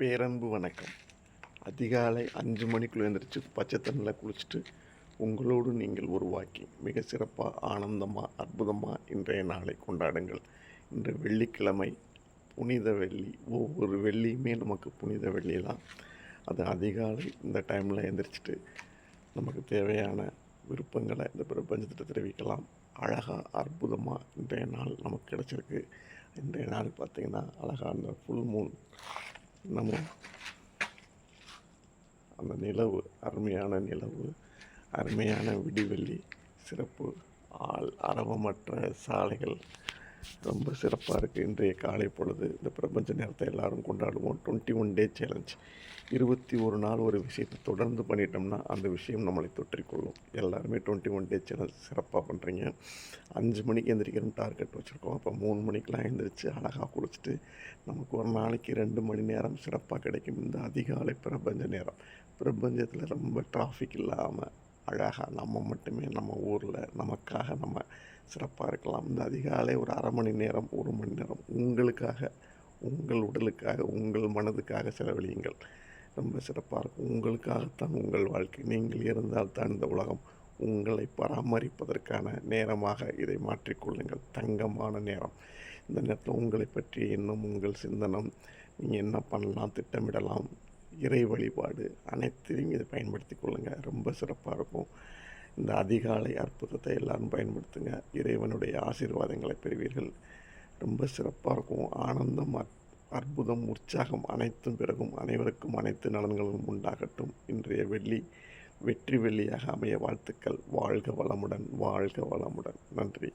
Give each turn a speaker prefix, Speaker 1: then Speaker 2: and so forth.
Speaker 1: பேரன்பு வணக்கம். அதிகாலை 5 மணிக்குள்ள எழுந்திரிச்சு பச்சை தண்ணியில் குளிச்சுட்டு உங்களோடு நீங்கள் உருவாக்கி மிக சிறப்பாக ஆனந்தமாக அற்புதமாக இன்றைய நாளை கொண்டாடுங்கள். இன்று வெள்ளிக்கிழமை, புனித வெள்ளி. ஒவ்வொரு வெள்ளியுமே நமக்கு புனித வெள்ளி தான். அது அதிகாலை இந்த டைமில் எழுந்திரிச்சிட்டு நமக்கு தேவையான விருப்பங்களை இந்த பிரபஞ்சத்தை தெரிவிக்கலாம். அழகாக அற்புதமாக இன்றைய நாள் நமக்கு கிடச்சிருக்கு. இன்றைய நாள் பார்த்திங்கன்னா அழகாக அந்த ஃபுல் மூன், நம்ம அந்த நிலவு, அருமையான நிலவு, அருமையான விடிவெள்ளி, சிறப்பு அரவமற்ற சாலைகள், ரொம்ப சிறப்பாக இருக்குது. இன்றைய காலை பொழுது இந்த பிரபஞ்ச நேரத்தை எல்லோரும் கொண்டாடுவோம். 21 டே சேலஞ்ச். 21 நாள் ஒரு விஷயத்தை தொடர்ந்து பண்ணிட்டோம்னா அந்த விஷயம் நம்மளை தொற்றிக்கொள்ளும். எல்லாருமே 21 டே சேலஞ்ச் சிறப்பாக பண்ணுறீங்க. 5 மணிக்கு எந்திரிக்கிறோம் டார்கெட் வச்சுருக்கோம். அப்போ 3 மணிக்கெலாம் எழுந்திரிச்சு அழகாக குளிச்சுட்டு நமக்கு ஒரு நாளைக்கு 2 மணி நேரம் சிறப்பாக கிடைக்கும். இந்த அதிகாலை பிரபஞ்ச நேரம், பிரபஞ்சத்தில் ரொம்ப டிராஃபிக் இல்லாமல் அழகாக நம்ம மட்டுமே நம்ம ஊரில் நமக்காக நம்ம சிறப்பாக இருக்கலாம். இந்த அதிகாலை ஒரு அரை மணி நேரம், 1 மணி நேரம் உங்களுக்காக, உங்கள் உடலுக்காக, உங்கள் மனதுக்காக செலவழியுங்கள். ரொம்ப சிறப்பாக இருக்கும். உங்களுக்காகத்தான் உங்கள் வாழ்க்கை. நீங்கள் இருந்தால்தான் இந்த உலகம். உங்களை பராமரிப்பதற்கான நேரமாக இதை மாற்றிக்கொள்ளுங்கள். தங்கமான நேரம். இந்த நேரத்தில் உங்களை பற்றி எண்ணம், உங்கள் சிந்தனம், நீங்கள் என்ன பண்ணலாம், திட்டமிடலாம், இறை வழிபாடு அனைத்தையும் இதை பயன்படுத்தி கொள்ளுங்கள். ரொம்ப சிறப்பாக இருக்கும். இந்த அதிகாலை அற்புதத்தை எல்லோரும் பயன்படுத்துங்க. இறைவனுடைய ஆசீர்வாதங்களை பெறுவீர்கள். ரொம்ப சிறப்பாக இருக்கும். ஆனந்தம், அற்புதம், உற்சாகம் அனைத்தும் பிறகும். அனைவருக்கும் அனைத்து நலன்களும் உண்டாகட்டும். இன்றைய வெள்ளி வெற்றி வெள்ளியாக அமைய வாழ்த்துக்கள். வாழ்க வளமுடன், வாழ்க வளமுடன். நன்றி.